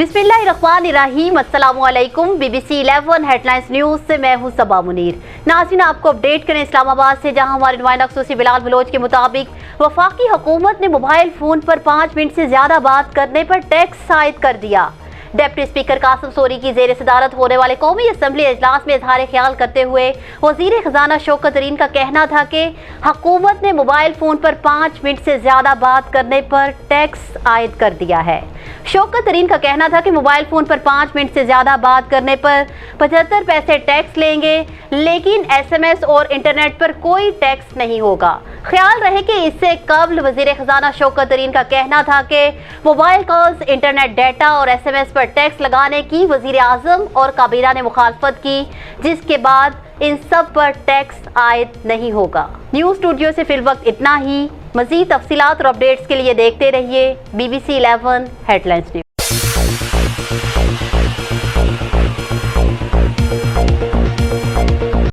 बिस्मिल्लाहिर्रहमानिर्रहीम, अस्सलामुअलैकुम। BBC 11 headlines news से मैं हूं सबा मुनीर। नाज़रीन, आपको अपडेट करें इस्लामाबाद से, जहां हमारे नुमाइंदा खसूसी बिलाल बलोच के मुताबिक वफाकी हुकूमत ने मोबाइल फ़ोन पर 5 मिनट से ज़्यादा बात करने पर टैक्स आयद कर दिया। डिप्टी स्पीकर कासिम सोरी की ज़ेर सदारत होने वाले कौमी असम्बली इजलास में इजहार ख्याल करते हुए वज़ीर ख़जाना शौकत तरीन का कहना था कि हुकूमत ने मोबाइल फ़ोन पर 5 मिनट से ज़्यादा बात करने पर टैक्स आयद कर दिया है। शौकत तरीन का कहना था कि मोबाइल फ़ोन पर 5 मिनट से ज़्यादा बात करने पर 75 पैसे टैक्स लेंगे, लेकिन SMS और इंटरनेट पर कोई टैक्स नहीं होगा। ख्याल रहे कि इससे कबल वज़ीर ख़जाना शौकत तरीन का कहना था कि मोबाइल कॉल्स, इंटरनेट डाटा और SMS पर टैक्स लगाने की वज़ीर आज़म और काबीना ने मुखालफत की, जिसके बाद इन सब पर टैक्स आयद नहीं होगा। न्यूज़ स्टूडियो से फिलवक्त इतना ही। मज़ीद तफसीलात और अपडेट्स के लिए देखते रहिए BBC 11 हेडलाइंस न्यूज़।